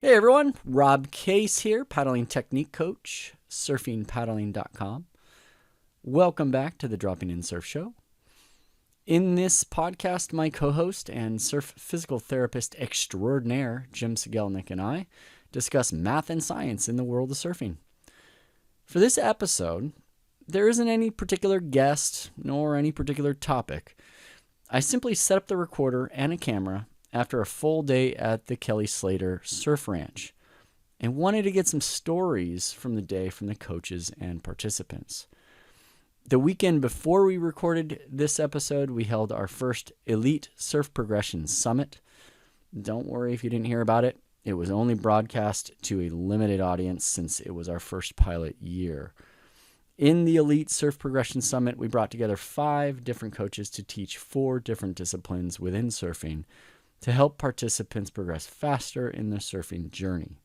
Hey everyone, Rob Case here, paddling technique coach, surfingpaddling.com. Welcome back to the Dropping In Surf Show. In this podcast, my co-host and surf physical therapist extraordinaire, Jim Sigelnik, and I discuss math and science in the world of surfing. For this episode, there isn't any particular guest nor any particular topic. I simply set up the recorder and a camera after a full day at the Slater Surf Ranch and wanted to get some stories from the day from the coaches and participants. The weekend before we recorded this episode, we held our first Elite Surf Progression Summit. Don't worry if you didn't hear about it. It was only broadcast to a limited audience since it was our first pilot year. In the Elite Surf Progression Summit, we brought together 5 different coaches to teach 4 different disciplines within surfing to help participants progress faster in their surfing journey.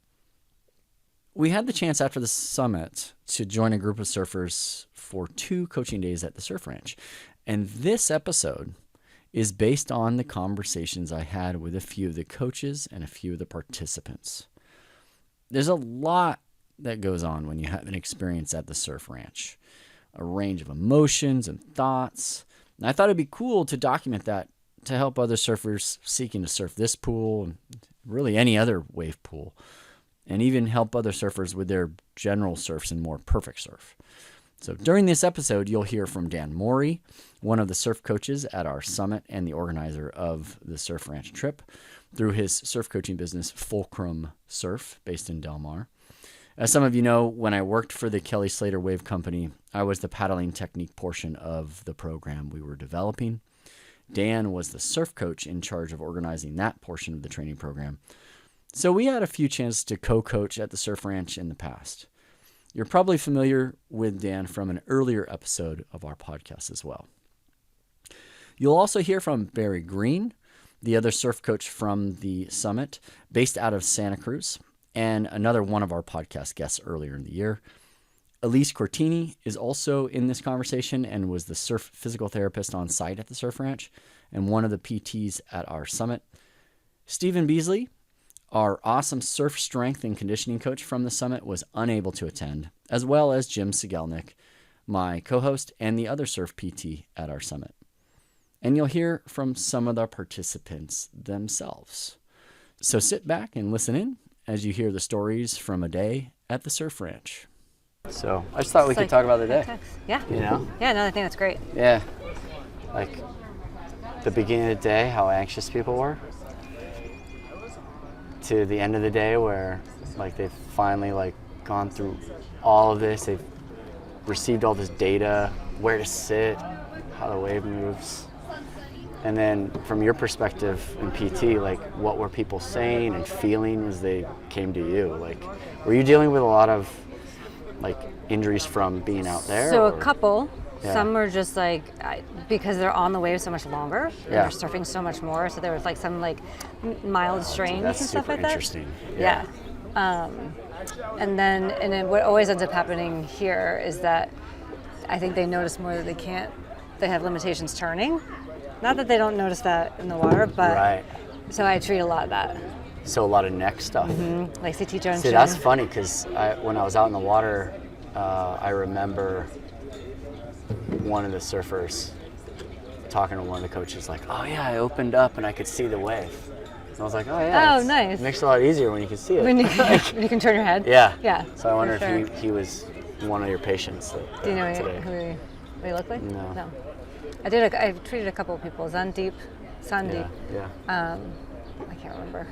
We had the chance after the summit to join a group of surfers for 2 coaching days at the Surf Ranch. And this episode is based on the conversations I had with a few of the coaches and a few of the participants. There's a lot that goes on when you have an experience at the Surf Ranch, a range of emotions and thoughts. And I thought it'd be cool to document that to help other surfers seeking to surf this pool and really any other wave pool, and even help other surfers with their general surfs and more perfect surf. So during this episode, you'll hear from Dan Morey, one of the surf coaches at our summit and the organizer of the Surf Ranch trip, through his surf coaching business, Fulcrum Surf, based in Del Mar. As some of you know, when I worked for the Kelly Slater Wave Company, I was the paddling technique portion of the program we were developing. Dan was the surf coach in charge of organizing that portion of the training program. So we had a few chances to co-coach at the Surf Ranch in the past. You're probably familiar with Dan from an earlier episode of our podcast as well. You'll also hear from Barry Green, the other surf coach from the summit, based out of Santa Cruz, and another one of our podcast guests earlier in the year. Elise Cortini is also in this conversation and was the surf physical therapist on site at the Surf Ranch and one of the PTs at our summit. Stephen Beasley, our awesome surf strength and conditioning coach from the summit, was unable to attend, as well as Jim Sigelnik, my co-host and the other surf PT at our summit. And you'll hear from some of the participants themselves. So sit back and listen in as you hear the stories from a day at the Surf Ranch. So I just thought we could talk about the day. Yeah. You know? Yeah, no, I think that's great. Yeah. Like the beginning of the day, how anxious people were, to the end of the day where like they've finally like gone through all of this, they've received all this data, where to sit, how the wave moves. And then from your perspective in PT, like what were people saying and feeling as they came to you? Like, were you dealing with a lot of like injuries from being out there? So or? a couple. Yeah. Some were just like, because they're on the wave so much longer, and Yeah. they're surfing so much more, so there was like some like mild strains That's and stuff super like that. interesting. Yeah. And then what always ends up happening here is that I think they notice more that they have limitations turning. Not that they don't notice that in the water, but Right. So I treat a lot of that. So a lot of neck stuff. Mm-hmm. Like Satito and See, that's funny because when I was out in the water, I remember one of the surfers talking to one of the coaches like, oh yeah, I opened up and I could see the wave. And I was like, oh yeah. Oh, nice. It makes it a lot easier when you can see it. When you can turn your head. Yeah. Yeah. So I wonder for if sure. he was one of your patients Do you know today. who he looked like? No. I treated a couple of people. Sandeep. Yeah. I can't remember.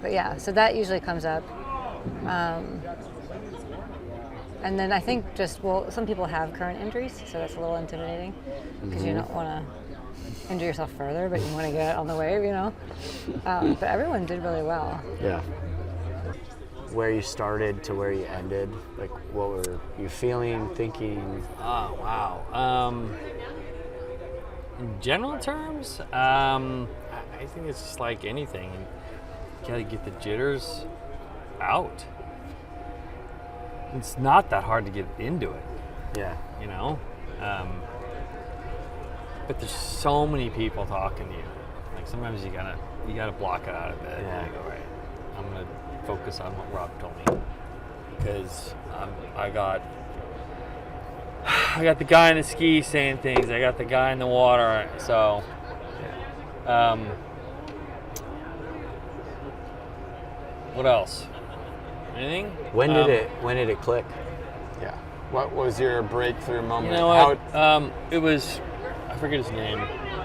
But yeah, so that usually comes up. And then I think some people have current injuries, so that's a little intimidating because you don't want to injure yourself further, but you want to get on the wave, you know. But everyone did really well. Yeah. Where you started to where you ended, like what were you feeling, thinking? Oh, wow. In general terms, I think it's just like anything. You gotta get the jitters out. It's not that hard to get into it, Yeah. you know? But there's so many people talking to you. Like sometimes you gotta block it out a bit. Yeah. Like, all right, I'm gonna focus on what Rob told me, because I got the guy in the ski saying things. I got the guy in the water. So, what else? Anything? When did it click? Yeah. What was your breakthrough moment? You know what? It was, I forget his name.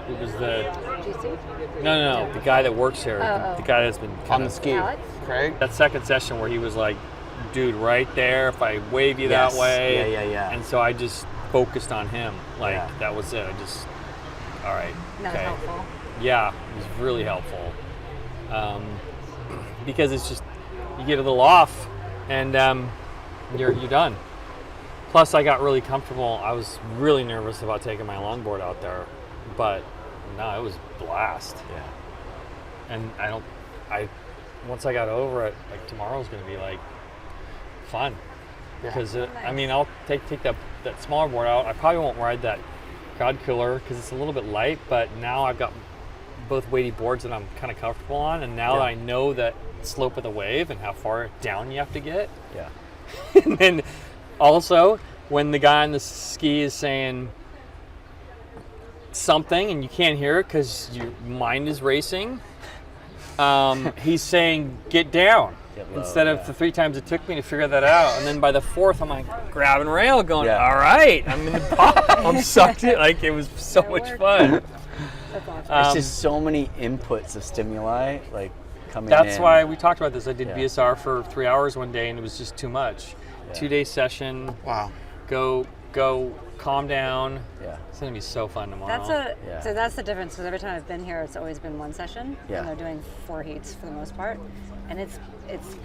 It was the GC? no, the guy that works here. The guy that's been On the ski. Alex? Craig? That second session where he was like, dude, right there, if I wave you Yes. that way. Yeah. And so I just focused on him. Like, Yeah. that was it. I just, all right. That was helpful. Yeah, it was really helpful. Because it's just, you get a little off and you're done. Plus, I got really comfortable. I was really nervous about taking my longboard out there, but no, it was blast. Yeah. And once I got over it, like tomorrow's going to be like fun. Yeah. Because I mean, I'll take that smaller board out. I probably won't ride that crowd killer because it's a little bit light. But now I've got both weighty boards that I'm kind of comfortable on, and now that I know that slope of the wave and how far down you have to get. Yeah. And then also when the guy on the ski is saying something and you can't hear it because your mind is racing, he's saying get down. Get low, Instead of the 3 times it took me to figure that out. And then by the 4th, I'm like grabbing rail going, all right, I'm in the pop. I'm sucked in. Like, it was so much fun. That's awesome. It's just so many inputs of stimuli, like coming That's in. why we talked about this. I did Yeah. BSR for 3 hours one day and it was just too much. Yeah. 2-day session, Wow. go, calm down. Yeah. It's going to be so fun tomorrow. So that's the difference, because every time I've been here, it's always been one session, Yeah. and they're doing 4 heats for the most part, and it's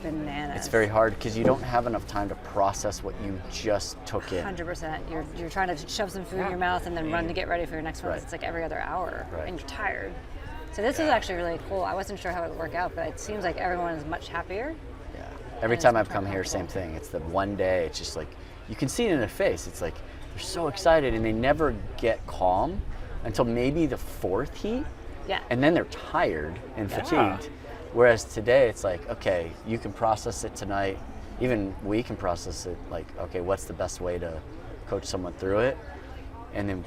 bananas. It's very hard because you don't have enough time to process what you just took in. 100%. You're trying to shove some food in your mouth and then run to get ready for your next one. Right. It's like every other hour, Right. and you're tired. So this is actually really cool. I wasn't sure how it would work out, but it seems like everyone is much happier. Yeah. Every And time it's I've come here, comfortable. same thing. It's the one day. It's just like you can see it in their face. It's like they're so excited and they never get calm until maybe the 4th heat, Yeah. and then they're tired and Yeah. fatigued. Whereas today, it's like, okay, you can process it tonight. Even we can process it. Like, okay, what's the best way to coach someone through it? And then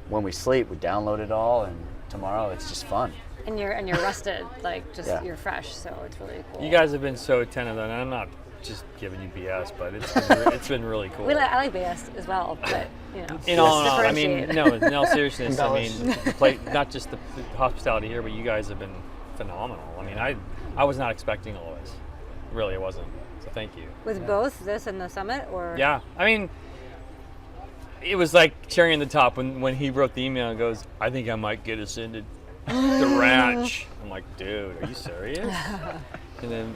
when we sleep, we download it all, and tomorrow it's just fun. And you're rested, like just Yeah. you're fresh, so it's really cool. You guys have been so attentive, and I'm not just giving you BS, but it's been really cool. I like BS as well, but you know. In all, I mean, differentiate. no, in all seriousness, I mean, Embellish. not just the hospitality here, but you guys have been phenomenal. I mean, I was not expecting all this. Really, I wasn't. So thank you. With both this and the summit, or Yeah, I mean, it was like cherry on the top when he wrote the email and goes, I think I might get us into the ranch. I'm like, dude, are you serious? And then,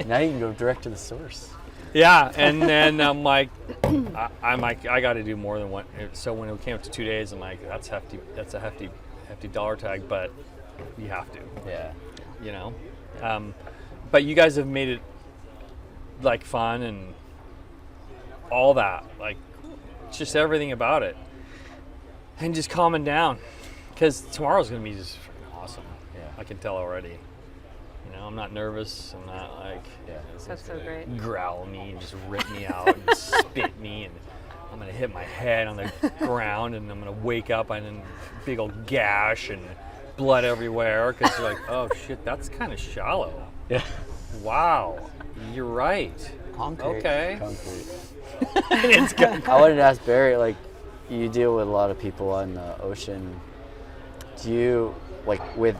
Now you can go direct to the source. yeah, and then I'm like, I got to do more than one. So when it came up to 2 days, I'm like, that's hefty. That's a hefty dollar tag, but you have to, Yeah. you know. But you guys have made it like fun and all that, like just everything about it, and just calming down, because tomorrow's gonna be just freaking awesome. Yeah. I can tell already. You know, I'm not nervous. I'm not like that's so great. growl me and just rip me out and spit me, and I'm gonna hit my head on the ground, and I'm gonna wake up and then big old gash and blood everywhere, because you're like, oh shit, that's kind of shallow. Yeah. Wow, you're right. Concrete. Okay. Concrete. It's good. I wanted to ask Barry, like, you deal with a lot of people on the ocean. Do you, like, with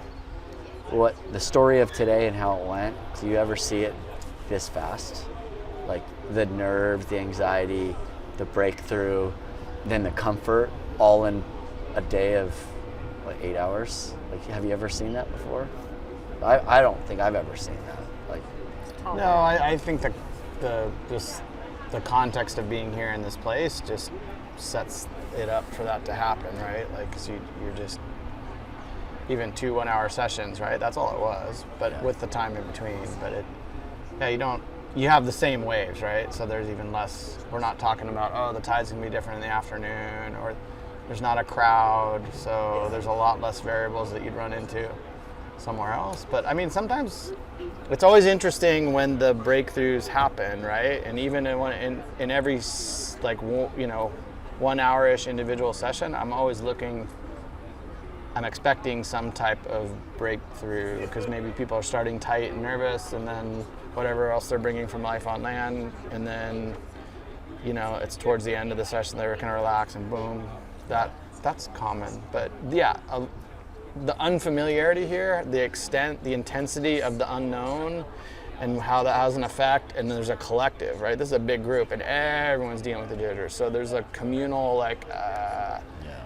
what the story of today and how it went, do you ever see it this fast? Like, the nerves, the anxiety, the breakthrough, then the comfort, all in a day of, what, 8 hours? Like, have you ever seen that before? I don't think I've ever seen that. Like, No, I think the context of being here in this place just sets it up for that to happen, right? Like, 'cause you're just, even 2 1-hour sessions, right? That's all it was, but Yeah. with the time in between. But you have the same waves, right? So there's even less, we're not talking about, oh, the tide's gonna be different in the afternoon, or there's not a crowd, so there's a lot less variables that you'd run into. somewhere else. But I mean, sometimes it's always interesting when the breakthroughs happen, right? And even in every like 1 hour-ish individual session, I'm expecting some type of breakthrough, because maybe people are starting tight and nervous, and then whatever else they're bringing from life on land, and then it's towards the end of the session they're going to relax, and boom, that's common. But yeah, the unfamiliarity here, the extent, the intensity of the unknown, and how that has an effect. And there's a collective, right? This is a big group, and everyone's dealing with the jitters. So there's a communal,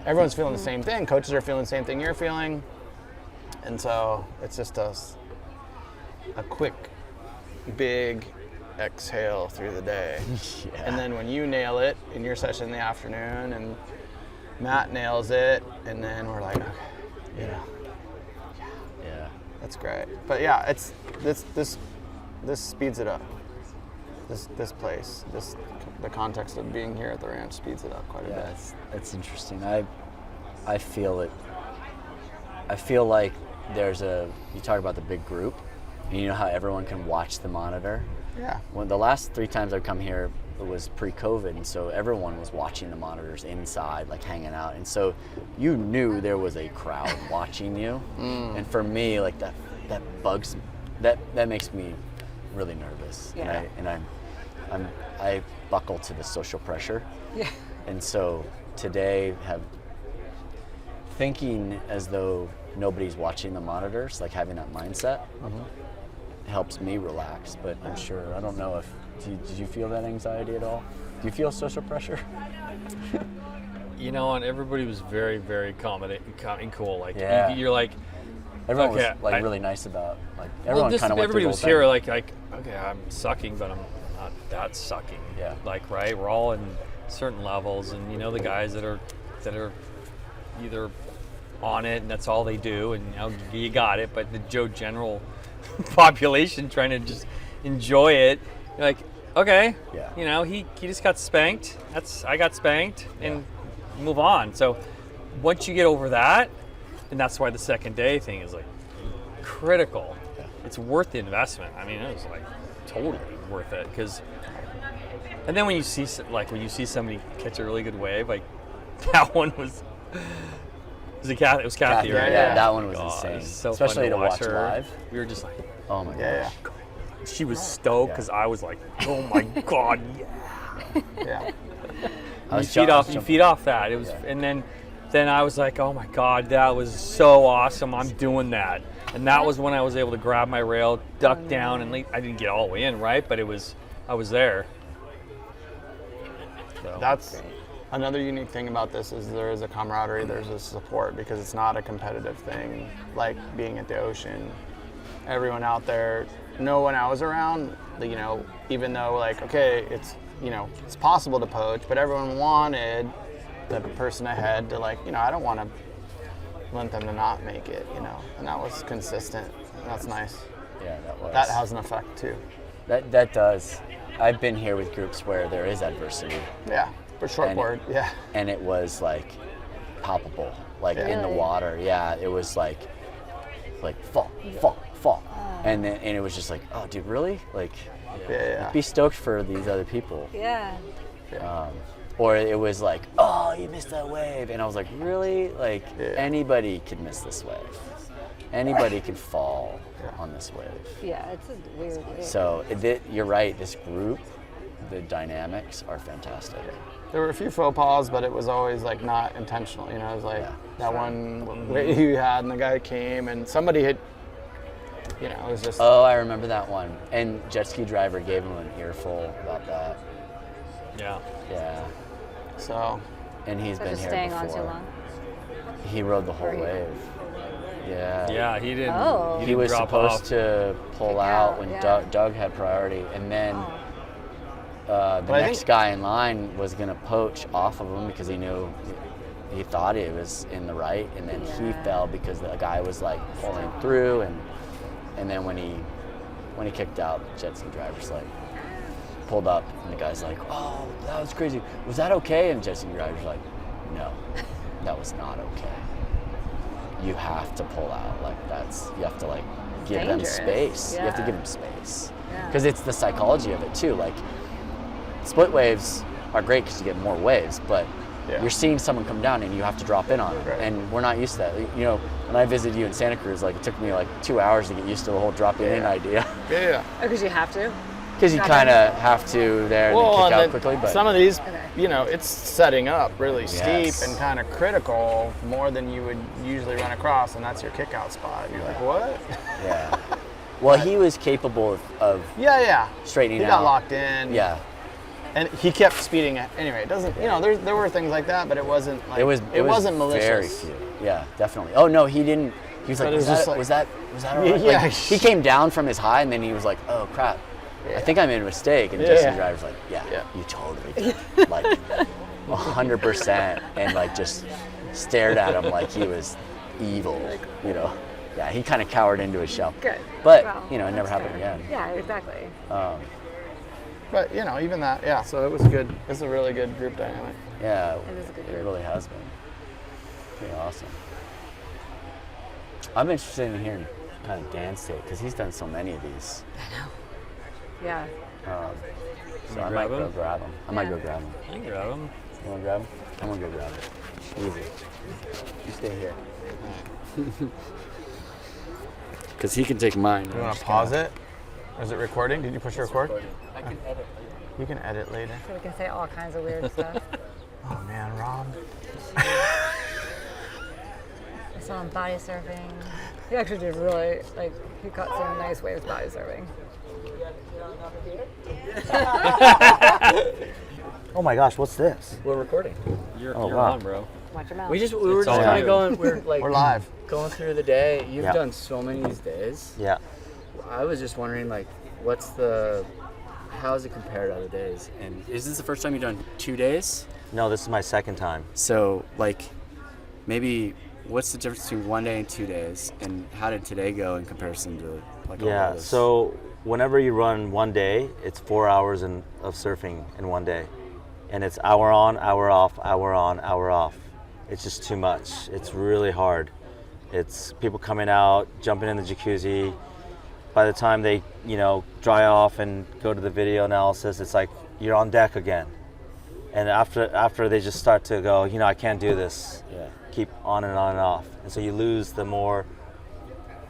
everyone's feeling the same thing. Coaches are feeling the same thing you're feeling. And so it's just a quick, big exhale through the day. Yeah. And then when you nail it in your session in the afternoon, and Matt nails it, and then we're like, okay, Yeah. that's great. But yeah, it's this speeds it up. This place, the context of being here at the ranch speeds it up quite a bit. It's interesting. I feel it. I feel like you talk about the big group, and you know how everyone can watch the monitor? Yeah. When the last 3 times I've come here, it was pre-COVID, and so everyone was watching the monitors inside, like hanging out, and so you knew there was a crowd watching you. And for me, like that bugs, that makes me really nervous. Yeah. And I buckle to the social pressure. Yeah. And so today, thinking as though nobody's watching the monitors, like having that mindset, helps me relax. But I'm sure, I don't know if, did you feel that anxiety at all? Do you feel social pressure? And everybody was very, very accommodating and cool. Like, Yeah. you're like, Everyone Okay, was like I- really nice about, like, everyone kind of went everybody through was the here whole like, okay, I'm sucking, but I'm not that sucking. Yeah. Like, right, we're all in certain levels, and the guys that are either on it and that's all they do, and you got it. But the Joe general population trying to just enjoy it, you're like, okay, Yeah. he just got spanked. I got spanked, and move on. So once you get over that, and that's why the second day thing is like critical. Yeah. It's worth the investment. I mean, it was like totally worth it, and then when you see somebody catch a really good wave, like that one was. It was Kathy, right? Yeah, that one was God, insane. it was so Especially fun to watch her live. We were just like, Oh my gosh. Yeah. she was stoked because I was like, oh my God, yeah. Yeah. You feed off that. It was, and then I was like, oh my God, that was so awesome. I'm doing that. And that was when I was able to grab my rail, duck down, and I didn't get all the way in, right? But I was there. So. That's another unique thing about this, is there is a camaraderie, there's a support, because it's not a competitive thing like being at the ocean. Everyone out there, no one I was around, even though it's possible to poach, but everyone wanted the person ahead to I don't want to want them to not make it, and that was consistent. And that's nice. Yeah, that was. That has an effect too. That does. I've been here with groups where there is adversity. Yeah, for shortboard, yeah. And it was like palpable, like in the Really? water. Yeah, it was like fall. And it was just like, oh, dude, really? Like, Yeah. be stoked for these other people. Yeah. Or it was like, oh, you missed that wave. And I was like, really? Like, anybody could miss this wave. Anybody could fall on this wave. Yeah, it's a weird wave. So you're right, this group, the dynamics are fantastic. There were a few faux pas, but it was always not intentional. It was like that one wave you had, and the guy came, and somebody had, it was just. Oh, I remember that one. And jet ski driver gave him an earful about that. Yeah. Yeah. So. And he's So been just here staying before. on too long. He rode the whole Or you- wave. Yeah. Yeah, he didn't. Oh. He didn't was drop supposed off. to pull out when yeah. Doug had priority, and then the But I next think- guy in line was gonna poach off of him because he thought he was in the right, and then he fell because the guy was pulling through, and then when he kicked out, the jet ski driver's pulled up, and the guy's like, oh, that was crazy. Was that okay? And the jet ski driver's like, no, that was not okay. you have to pull out. Like you have to like give them space. You have to give them space. Because it's the psychology of it too. Like split waves are great because you get more waves, but you're seeing someone come down and you have to drop in on them. Right. And we're not used to that. You know, when I visited you in Santa Cruz, like it took me like 2 hours to get used to the whole dropping in idea. Oh, because you have to? Because you kind of have to there and then kick out quickly. But some of these, you know, it's setting up really steep and kind of critical more than you would usually run across, and that's your kick out spot. And you're like, what? Yeah. Well, he was capable of straightening out. He got locked in. Yeah. And he kept speeding it. Anyway, it doesn't, you know, there were things like that, but it wasn't like, it wasn't malicious. Very few. Yeah, definitely. Oh, no, he didn't. He was like, was that all right? Yeah. Like, he came down from his high, and then he was like, oh, crap. I think I made a mistake. And Justin's driver's like, you totally did. Like, 100%. And, like, just stared at him like he was evil, you know. Yeah, he kind of cowered into his shell. Good. But, you know, it never happened again. Yeah, exactly. But, you know, even that, so it was good. It's a really good group dynamic. Yeah, it is a good group. It really has been. Pretty awesome. I'm interested in hearing kind of Dan's take, because he's done so many of these. I know. Yeah. So I might go grab him. I might go grab him. You can grab him. You want to grab him? I'm going to go grab him. Easy. You stay here. Because he can take mine. You want to pause it? Is it recording? Did you push record? I can edit. You can edit later. So we can say all kinds of weird stuff. Oh man, Rob. I saw him body surfing. He actually did really, like, he caught some nice waves body surfing. Oh my gosh, what's this? We're recording. You're wow. on, bro. Watch your mouth. We were just kind of going. We're live. Going through the day. You've Yeah. done so many of these days. Yeah. I was just wondering, like, how does it compare to other days? And is this the first time you've done 2 days? No, this is my second time. So, like, maybe what's the difference between 1 day and 2 days, and how did today go in comparison to like all Yeah, this? so whenever you run 1 day, it's 4 hours of surfing in 1 day. And it's hour on, hour off, hour on, hour off. It's just too much. It's really hard. It's people coming out, jumping in the jacuzzi. By the time they, you know, dry off and go to the video analysis, it's like you're on deck again. And after they just start to go, you know, I can't do this. Yeah. Keep on and on and off. And so you lose the more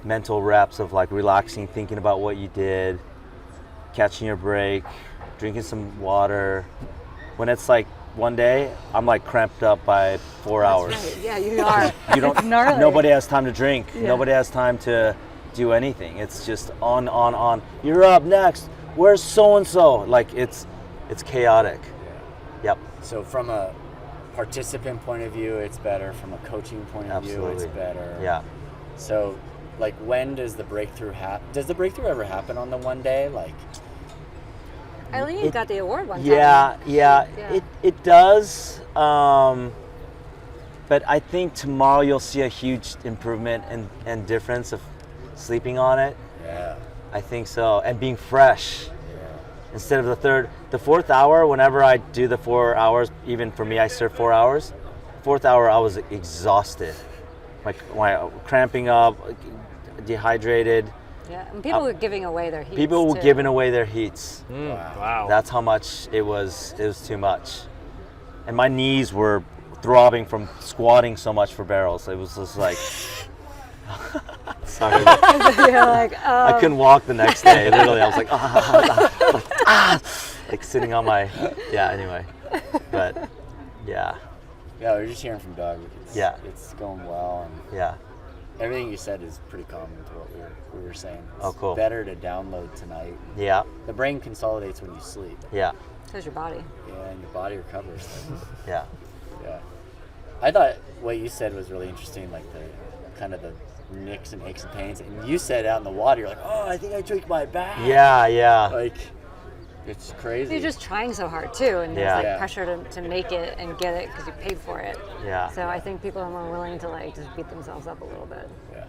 mental reps of like relaxing, thinking about what you did, catching your break, drinking some water. When it's like 1 day, I'm like cramped up by 4 hours. Right. Yeah, you are. You don't. Gnarly. Nobody has time to drink. Yeah. Nobody has time to do anything. It's just on. You're up next. Where's so and so? Like it's chaotic. Yep. So from a participant point of view, it's better. From a coaching point of view, it's better. Yeah. So, like, when does the breakthrough happen? Does the breakthrough ever happen on the 1 day? Like, Eileen got the award one time. Yeah. It does. But I think tomorrow you'll see a huge improvement and difference of sleeping on it. yeah. I think so. And being fresh. Instead of the fourth hour, whenever I do the 4 hours, even for me, I surf 4 hours. Fourth hour, I was exhausted. My cramping up, dehydrated. Yeah, and people were giving away their heats. People were too. giving away their heats. Wow. That's how much it was too much. And my knees were throbbing from squatting so much for barrels. It was just like, sorry. You're like, I couldn't walk the next day. Literally, I was like, like sitting on my, anyway. But, yeah. Yeah, we're just hearing from Doug. It's going well. And Yeah. everything you said is pretty common to what we were saying. It's cool. better to download tonight. Yeah. The brain consolidates when you sleep. Yeah. so's your body. Yeah, and your body recovers. Yeah. Yeah. I thought what you said was really interesting, like the kind of the nicks and aches and pains. And you said out in the water, you're like, oh, I think I tweaked my back. Yeah. Like, it's crazy. You're just trying so hard too, and Yeah. there's like pressure to make it and get it because you paid for it. Yeah. So I think people are more willing to like just beat themselves up a little bit. Yeah.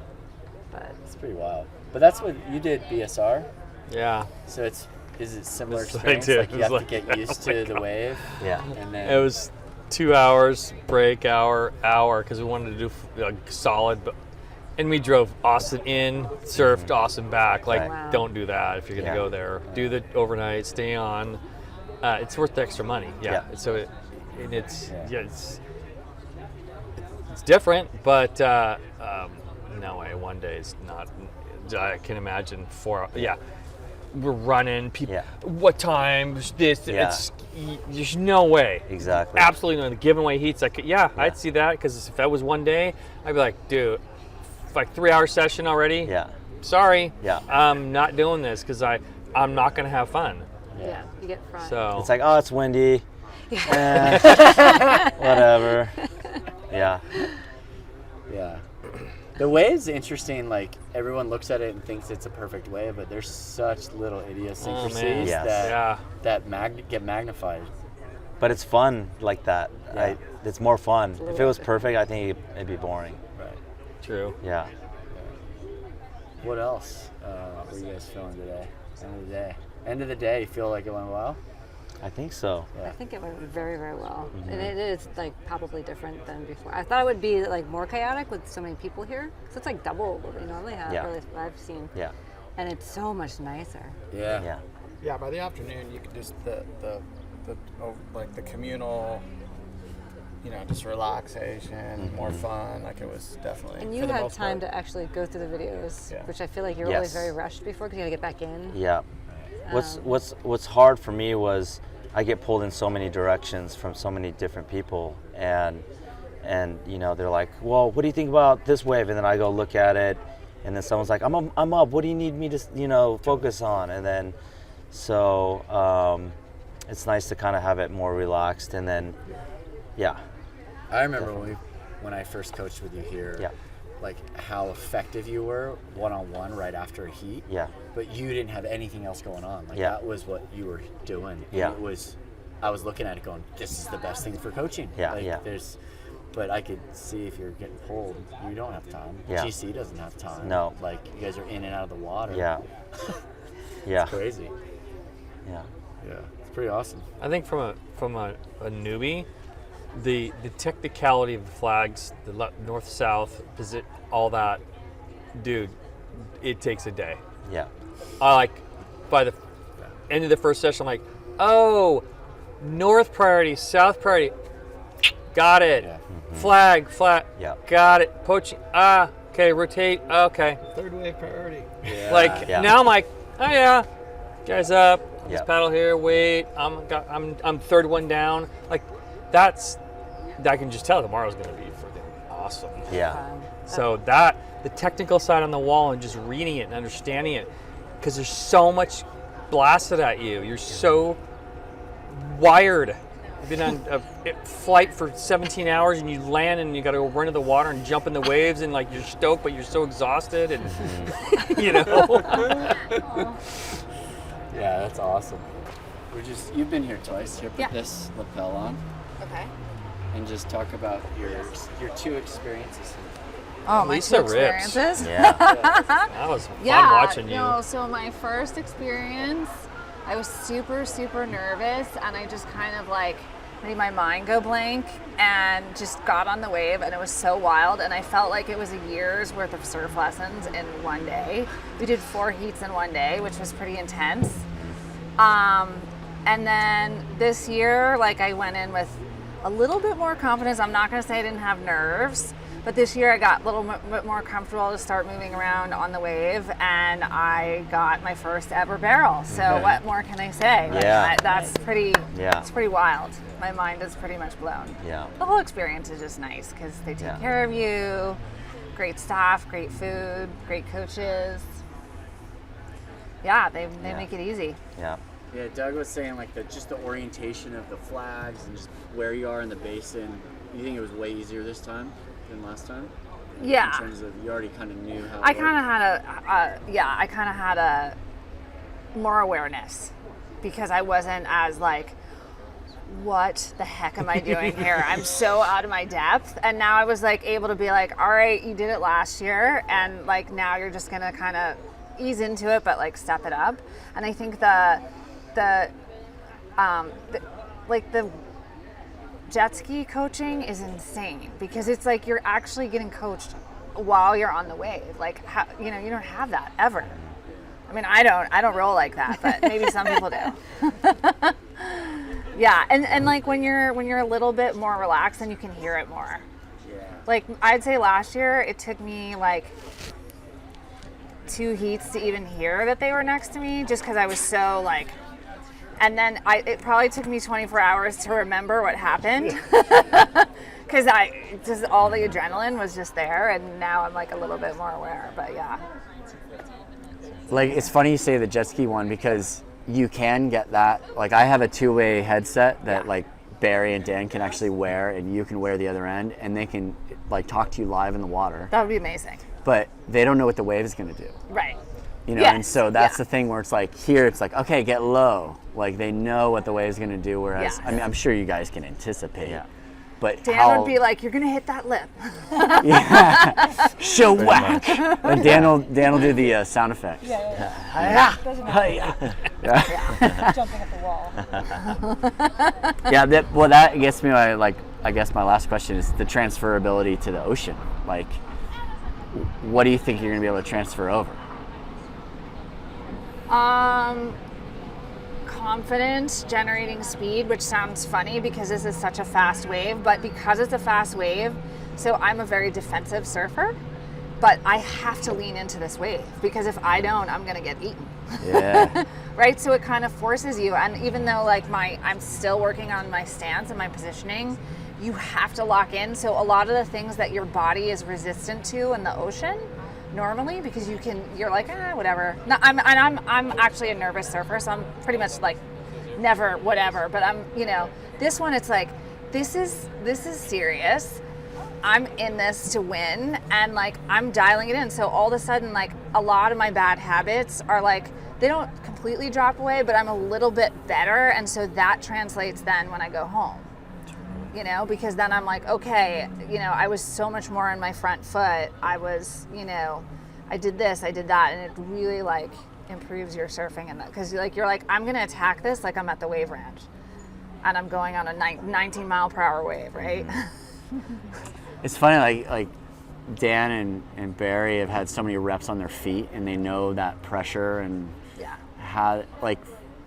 But It's pretty wild. But that's what you did, BSR. Yeah. So is it similar That's what I experience? did. Like you It have was to like, get used to the wave, Yeah. and then It was 2 hours, break hour, because we wanted to do like solid And we drove Austin in, surfed Austin back. Like, Wow. don't do that if you're going to go there. Do the overnight, stay on. It's worth the extra money. Yeah. Yeah. So it's different, but no way. One day is not. I can imagine 4. Yeah. We're running. People. Yeah. What time? This. Yeah. There's no way. Exactly. Absolutely no. The giveaway heats. I'd see that, because if that was one day, I'd be like, dude, like 3-hour session already. Yeah. Sorry. Yeah. I'm not doing this because I'm not gonna have fun. Yeah, you get fried. So It's like, oh, it's windy. Whatever. Yeah. Yeah. The wave's interesting. Like, everyone looks at it and thinks it's a perfect wave, but there's such little idiosyncrasies Yes. that get magnified. But it's fun like that. Yeah. It's more fun. If it was perfect, I think it'd be boring. Right. true. Yeah. What else were you guys feeling today? End of the day, you feel like it went well? I think so. I think it went very, very well. And it is like probably different than before. I thought it would be like more chaotic with so many people here. So it's like double what we normally have, Yeah. or at least what I've seen. Yeah. And it's so much nicer. Yeah. Yeah, by the afternoon you could just like the communal, just relaxation, more fun. Like, it was definitely. And for you the had most time part. to actually go through the videos, Yeah. which I feel like you're Yes. always very rushed before because you got to get back in. Yeah. What's hard for me was I get pulled in so many directions from so many different people, and they're like, well, what do you think about this wave? And then I go look at it, and then someone's like, I'm up. What do you need me to focus on? And then it's nice to kind of have it more relaxed, and then I remember when I first coached with you here, Yeah. like how effective you were one-on-one right after a heat. Yeah. But you didn't have anything else going on. Like, Yeah. that was what you were doing. And Yeah. I was looking at it going, this is the best thing for coaching. Yeah, Like, yeah. But I could see if you're getting pulled, you don't have time. Yeah. GC doesn't have time. No. Like, you guys are in and out of the water. Yeah. Yeah. Crazy. Yeah. Yeah. It's pretty awesome. I think from a newbie, the technicality of the flags, the north south, all that, dude, it takes a day. Yeah. I by the end of the first session, I'm like, oh, north priority, south priority, got it. Yeah. Flag, Yeah. got it. Poaching, okay, rotate, okay. Third wave priority. Yeah. Yeah. Now I'm like, oh yeah, guys up, Yeah. just paddle here, wait, I'm third one down. Like, I can just tell tomorrow's gonna be freaking awesome. Yeah. So the technical side on the wall and just reading it and understanding it, because there's so much blasted at you. You're so wired. You've been on a flight for 17 hours and you land and you got to go run to the water and jump in the waves and like you're stoked, but you're so exhausted and Yeah, that's awesome. You've been here twice. Here, put Yeah. this lapel on Okay. and just talk about your 2 experiences. Oh, my Lisa two rips. experiences. Yeah. that was fun Yeah, watching you. no, so my first experience, I was super, super nervous, and I just kind of like made my mind go blank and just got on the wave, and it was so wild, and I felt like it was a year's worth of surf lessons in one day. We did 4 heats in one day, which was pretty intense. And then this year, like, I went in with a little bit more confidence. I'm not going to say I didn't have nerves, but this year I got a little bit more comfortable to start moving around on the wave, and I got my first ever barrel. So what more can I say? Like, Yeah. that's pretty. Yeah. It's pretty wild. My mind is pretty much blown. Yeah. The whole experience is just nice because they take Yeah. care of you. Great staff, great food, great coaches. Yeah, they Yeah. make it easy. Yeah. Yeah, Doug was saying like just the orientation of the flags and just where you are in the basin. You think it was way easier this time than last time? Yeah. In terms of you already kind of knew how. I kind of had a more awareness because I wasn't as like, what the heck am I doing here? I'm so out of my depth. And now I was like able to be like, all right, you did it last year, and like now you're just gonna kind of ease into it, but like step it up. And I think the jet ski coaching is insane because it's like you're actually getting coached while you're on the wave. Like, you know, you don't have that ever. I mean, I don't roll like that, but maybe some people do. Yeah, and like when you're a little bit more relaxed, then you can hear it more. Yeah. Like, I'd say last year it took me like 2 heats to even hear that they were next to me, just because I was so like. And then it probably took me 24 hours to remember what happened, because just all the adrenaline was just there, and now I'm like a little bit more aware. But yeah. Like, it's funny you say the jet ski one, because you can get that. Like, I have a 2-way headset that like Barry and Dan can actually wear, and you can wear the other end, and they can like talk to you live in the water. That would be amazing. But they don't know what the wave is going to do. Right. You know, Yes, and so that's yeah. the thing where it's like, here it's like, okay, get low. Like, they know what the wave's going to do, whereas, Yes. I mean, I'm sure you guys can anticipate. Yeah. But Dan would be like, "You're gonna hit that lip." show whack. And Dan will do the sound effects. Jumping at the wall. Yeah, that gets me. I guess my last question is the transferability to the ocean. Like, what do you think you're going to be able to transfer over? Confidence, generating speed, which sounds funny because this is such a fast wave, but because it's a fast wave, so I'm a very defensive surfer, but I have to lean into this wave, because if I don't, I'm going to get eaten. Yeah. Right? So it kind of forces you. And even though like I'm still working on my stance and my positioning, you have to lock in. So a lot of the things that your body is resistant to in the ocean normally, because you're like, whatever. No, I'm actually a nervous surfer, so I'm pretty much like never whatever, but I'm, you know, this one, it's like, this is serious. I'm in this to win, and like I'm dialing it in. So all of a sudden, like a lot of my bad habits are like, they don't completely drop away, but I'm a little bit better, and so that translates then when I go home. You know, because then I'm like, okay, you know, I was so much more on my front foot. I was, you know, I did this, I did that, and it really like improves your surfing in that, because like you're like, I'm gonna attack this like I'm at the wave ranch, and I'm going on a 19 mile per hour wave, right? It's funny, like Dan and Barry have had so many reps on their feet, and they know that pressure, and Yeah. how, like,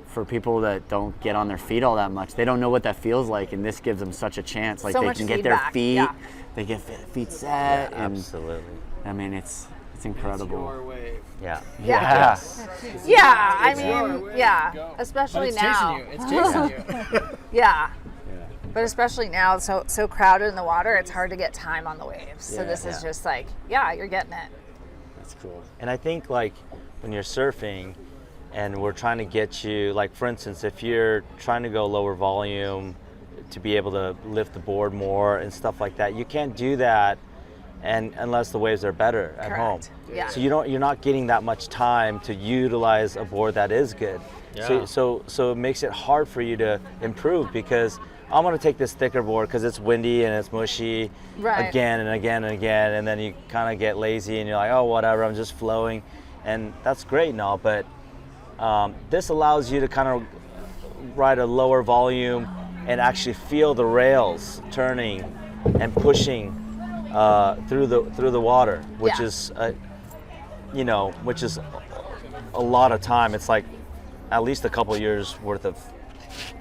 for people that don't get on their feet all that much, they don't know what that feels like, and this gives them such a chance. Like, So they much can get their feedback, feet, yeah. they get feet set, and Absolutely. I mean, it's incredible. Your wave. Yeah. Yeah. Yeah, I It's your mean, way, yeah, go. especially But it's now. chasing you. It's chasing you. Yeah. But especially now, so crowded in the water, it's hard to get time on the waves. So this is just like, yeah, you're getting it. That's cool. And I think like when you're surfing and we're trying to get you, like for instance, if you're trying to go lower volume to be able to lift the board more and stuff like that, you can't do that and unless the waves are better at home. Correct. Yeah. So you're not getting that much time to utilize a board that is good. Yeah. So it makes it hard for you to improve, because I'm gonna take this thicker board because it's windy and it's mushy Right. again and again and again, and then you kind of get lazy and you're like, oh, whatever, I'm just flowing, and that's great and all, but this allows you to kind of ride a lower volume and actually feel the rails turning and pushing through the water, which Yeah. is which is a lot of time. It's like at least a couple years worth of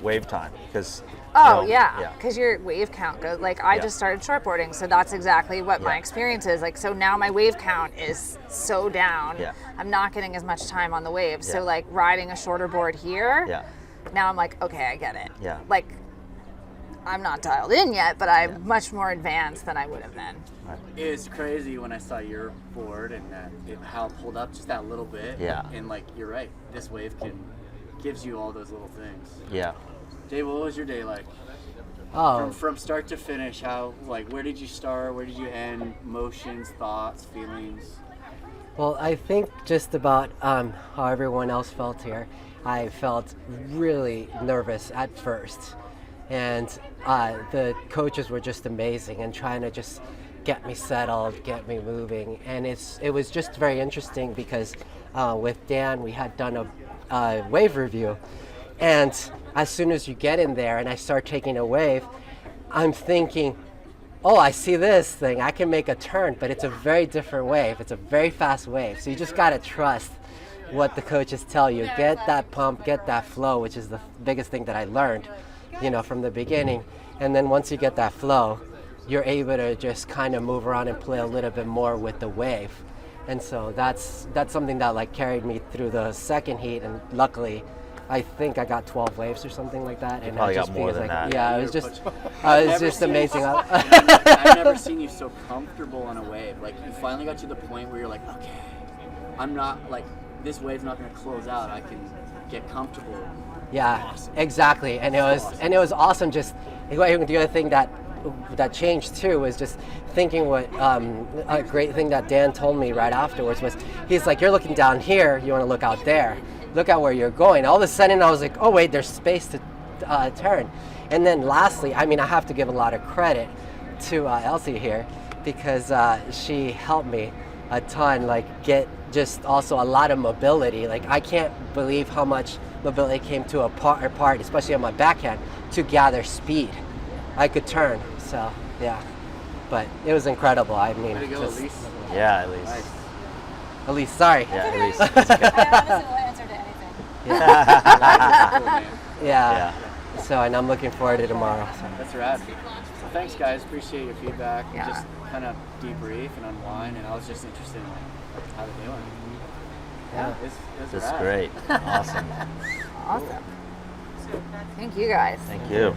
wave time, because Oh yeah, because your wave count goes, like I Yeah. just started shortboarding, so that's exactly what my Yeah. experience is. Like, so now my wave count is so down. Yeah. I'm not getting as much time on the wave. So Yeah. like riding a shorter board here, Yeah. now I'm like, okay, I get it. Yeah. Like, I'm not dialed in yet, but I'm much more advanced than I would have been. It's crazy when I saw your board and how it pulled up just that little bit. Yeah. And like, you're right, this wave gives you all those little things. Yeah. Dave, what was your day like? Oh, From start to finish, where did you start? Where did you end? Motions, thoughts, feelings? well, I think just about how everyone else felt here. I felt really nervous at first, and the coaches were just amazing and trying to just get me settled, get me moving, and it was just very interesting because with Dan we had done a wave review, and as soon as you get in there and I start taking a wave, I'm thinking, oh, I see this thing, I can make a turn, but it's a very different wave. It's a very fast wave. So you just got to trust what the coaches tell you. Get that pump, get that flow, which is the biggest thing that I learned, from the beginning. And then once you get that flow, you're able to just kind of move around and play a little bit more with the wave. And so that's something that like carried me through the second heat, and luckily I think I got 12 waves or something like that. And probably I just got more than that. Yeah, it was just amazing. I've never seen you so comfortable on a wave. Like, you finally got to the point where you're like, okay, I'm not, like, this wave's not going to close out. I can get comfortable. Yeah, Awesome. exactly. And it was awesome. Just the other thing that changed too was just thinking what a great thing that Dan told me right afterwards was, he's like, you're looking down here, you want to look out there, look at where you're going. All of a sudden I was like, oh wait, there's space to turn. And then lastly, I mean, I have to give a lot of credit to Elsie here, because she helped me a ton, like get just also a lot of mobility. Like, I can't believe how much mobility came to a part, especially on my backhand, to gather speed. I could turn, so yeah. But it was incredible. I mean, Way to go, just, Elise. Yeah, at least. Nice. Elise, sorry. Yeah, at least. I honestly will answer to anything. Cool, man. Yeah. So, and I'm looking forward to tomorrow. So. That's rad. So thanks, guys. Appreciate your feedback. Yeah. And just kind of debrief and unwind. And I was just interested in like how they're doing. Yeah. It's That's rad. great. Awesome. Awesome. Thank you guys. Thank you.